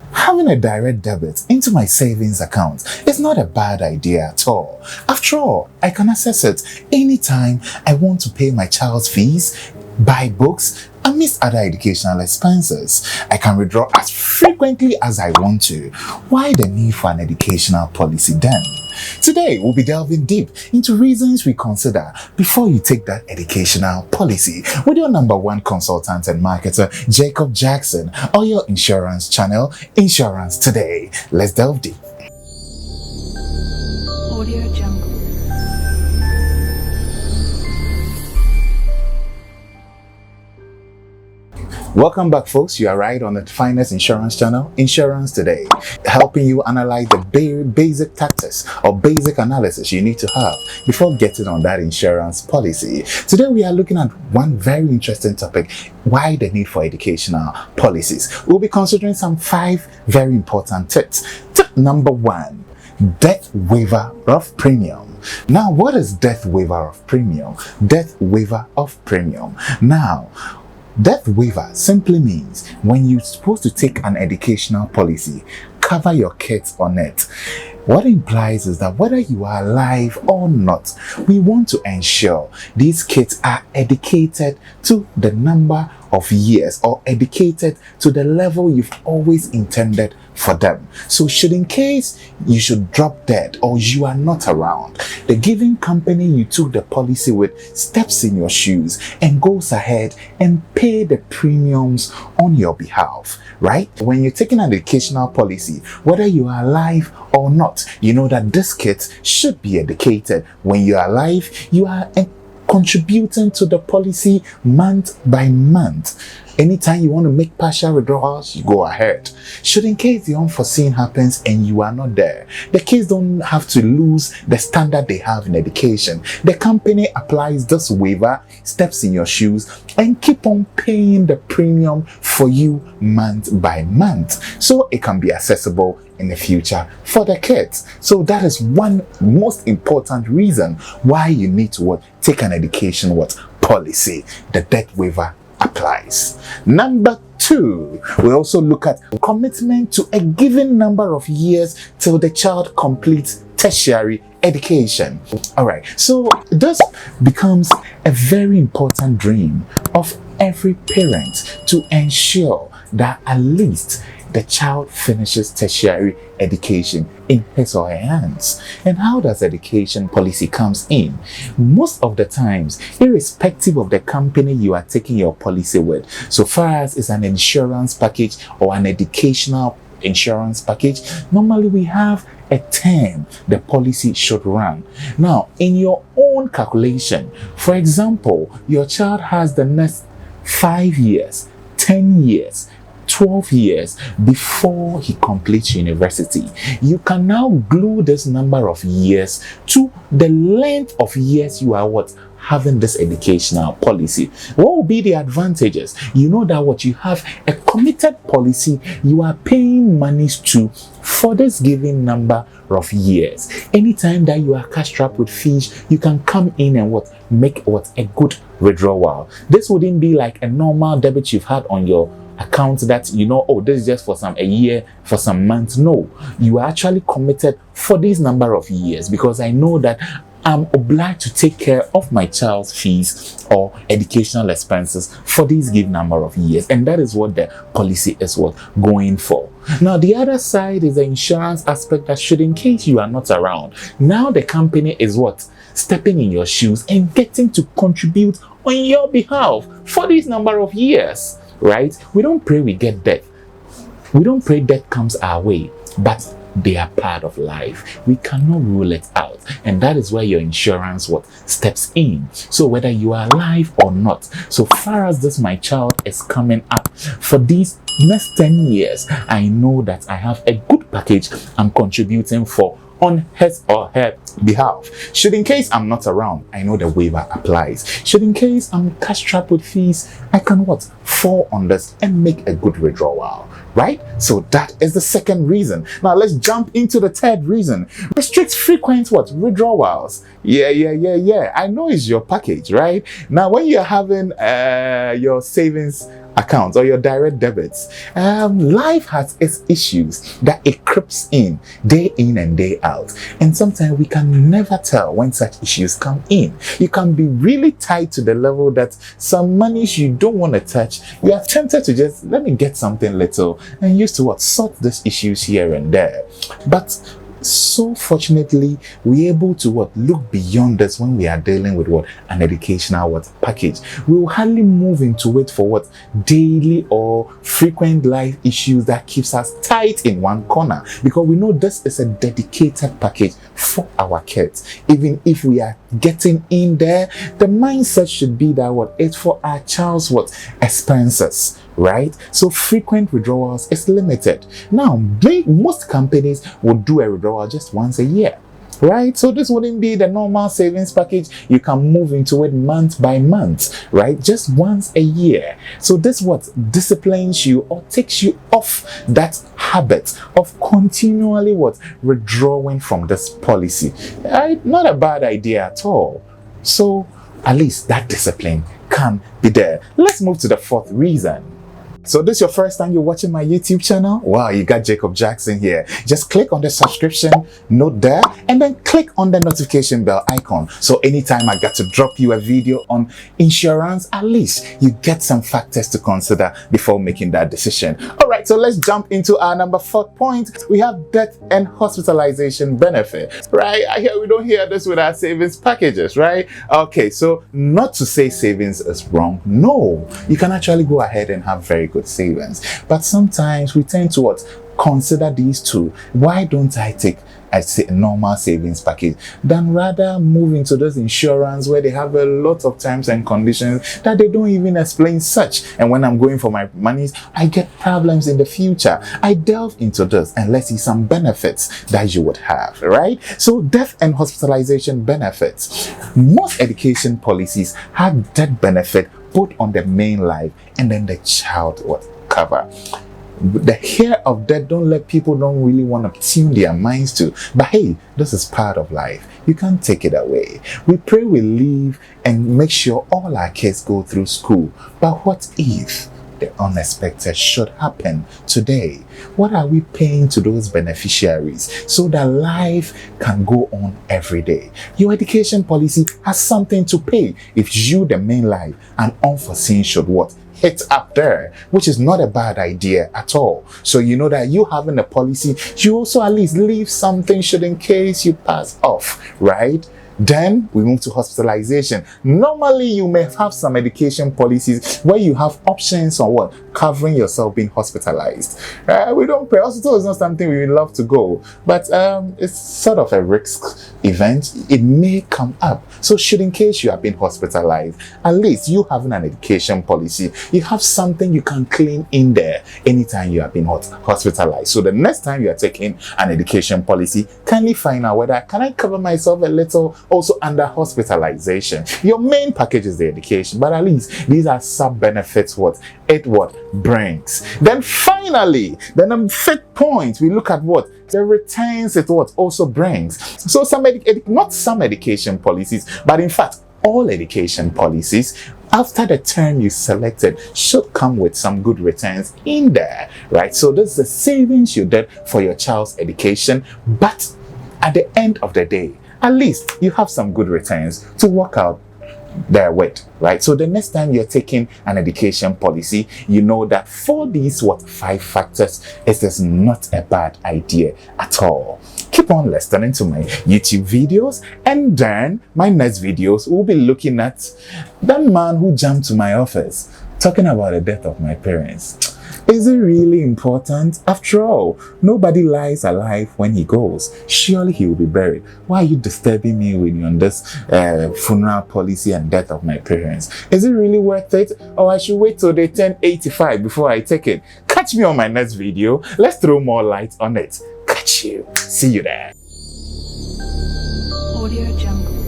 Having a direct debit into my savings account is not a bad idea at all. After all, I can access it anytime I want to pay my child's fees, buy books, amidst other educational expenses. I can withdraw as frequently as I want to. Why the need for an educational policy then? Today, we'll be delving deep into reasons we consider before you take that educational policy with your number one consultant and marketer, Jacob Jackson, or your insurance channel, Insurance Today. Let's delve deep. Audio Jungle. Welcome back, folks. You are right on the finest insurance channel, Insurance Today, helping you analyze the basic tactics or basic analysis you need to have before getting on that insurance policy. Today, we are looking at one very interesting topic: why the need for educational policies. We'll be considering some 5 very important tips. Tip number 1. Death waiver of premium. Now, what is death waiver of premium? Death waiver of premium. Now, death waiver simply means when you're supposed to take an educational policy, cover your kids on it. What it implies is that whether you are alive or not, we want to ensure these kids are educated to the number of years or educated to the level you've always intended for them. So should in case you should drop dead or you are not around, the given company you took the policy with steps in your shoes and goes ahead and pay the premiums on your behalf, right? When you're taking an educational policy, whether you are alive or not, you know that this kid should be educated. When you are alive, you are contributing to the policy month by month. Anytime you want to make partial withdrawals, you go ahead. Should in case the unforeseen happens and you are not there, the kids don't have to lose the standard they have in education. The company applies this waiver, steps in your shoes, and keep on paying the premium for you month by month, so it can be accessible in the future for the kids. So that is one most important reason why you need to take an education policy. The debt waiver applies. Number 2, we also look at commitment to a given number of years till the child completes tertiary education. All right, so this becomes a very important dream of every parent to ensure that at least the child finishes tertiary education in his or her hands. And how does education policy comes in? Most of the times, irrespective of the company you are taking your policy with, so far as it's an insurance package or an educational insurance package, normally we have a term the policy should run. Now, in your own calculation, for example, your child has the next 5 years, 10 years, 12 years before he completes university. You can now glue this number of years to the length of years you are having this educational policy. What will be the advantages? You know that you have a committed policy you are paying monies to for this given number of years. Anytime that you are cash strapped with fees, you can come in and make a good withdrawal. This wouldn't be like a normal debit you've had on your account that this is just for a year, for some months. No, you are actually committed for this number of years because I know that I'm obliged to take care of my child's fees or educational expenses for this given number of years, and that is what the policy is going for. Now, the other side is the insurance aspect that should in case you are not around. Now the company is stepping in your shoes and getting to contribute on your behalf for this number of years. Right? We don't pray we get death. We don't pray death comes our way, but they are part of life. We cannot rule it out. And that is where your insurance steps in. So whether you are alive or not, so far as this my child is coming up for these next 10 years, I know that I have a good package I'm contributing for on his or her behalf. Should in case I'm not around, I know the waiver applies. Should in case I'm cash strapped with fees, I can fall on this and make a good withdrawal. Right? So that is the second reason. Now let's jump into the third reason. Restrict frequent withdrawals. Yeah. I know it's your package, right? Now when you're having your savings accounts or your direct debits. Life has its issues that it creeps in and day out, and sometimes we can never tell when such issues come in. You can be really tight to the level that some monies you don't want to touch, you are tempted to just let me get something little and use to sort these issues here and there. But so fortunately, we're able to look beyond this when we are dealing with an educational package. We will hardly move into it for daily or frequent life issues that keeps us tight in one corner, because we know this is a dedicated package for our kids. Even if we are getting in there, the mindset should be that it's for our child's expenses, right? So frequent withdrawals is limited. Now, most companies would do a withdrawal just once a year, right? So this wouldn't be the normal savings package. You can move into it month by month, right? Just once a year. So this disciplines you or takes you off that habit of continually withdrawing from this policy. Right? Not a bad idea at all. So at least that discipline can be there. Let's move to the fourth reason. So this is your first time you're watching my YouTube channel? Wow, you got Jacob Jackson here. Just click on the subscription note there and then click on the notification bell icon. So anytime I got to drop you a video on insurance, at least you get some factors to consider before making that decision. All right, so let's jump into our number 4 point. We have death and hospitalization benefit, right? We don't hear this with our savings packages, right? Okay, so not to say savings is wrong. No, you can actually go ahead and have very good savings, but sometimes we tend to consider these two. Why don't I take a normal savings package than rather move into this insurance where they have a lot of terms and conditions that they don't even explain such, and when I'm going for my monies I get problems in the future. I delve into this and let's see some benefits that you would have, right? So death and hospitalization benefits. Most education policies have death benefit both on the main life and then the child cover. The fear of death don't really want to tune their minds to, but hey, this is part of life. You can't take it away. We pray we live and make sure all our kids go through school, but what if the unexpected should happen today? What are we paying to those beneficiaries so that life can go on every day? Your education policy has something to pay if you, the main life, and unforeseen should hit up there, which is not a bad idea at all. So you know that you having a policy, you also at least leave something should in case you pass off, right? Then we move to hospitalization. Normally, you may have some education policies where you have options on covering yourself being hospitalized. We don't pay. Hospital is not something we would love to go, but it's sort of a risk event. It may come up. So should in case you have been hospitalized, at least you having an education policy, you have something you can claim in there anytime you have been hospitalized. So the next time you are taking an education policy, kindly find out whether can I cover myself a little also under hospitalization. Your main package is the education, but at least these are sub benefits it brings. Then finally, the number 5th point, we look at the returns it also brings. So not some education policies, but in fact all education policies after the term you selected should come with some good returns in there, right? So this is the savings you did for your child's education, but at the end of the day, at least you have some good returns to work out there with, right? So the next time you're taking an education policy, you know that for these 5 factors, it is not a bad idea at all. Keep on listening to my YouTube videos, and then my next videos will be looking at that man who jumped to my office talking about the death of my parents. Is it really important? After all, nobody lies alive when he goes. Surely he will be buried. Why are you disturbing me with you on this funeral policy and death of my parents? Is it really worth it? Or I should wait till they turn 85 before I take it? Catch me on my next video. Let's throw more light on it. Catch you. See you there. Audio Jungle.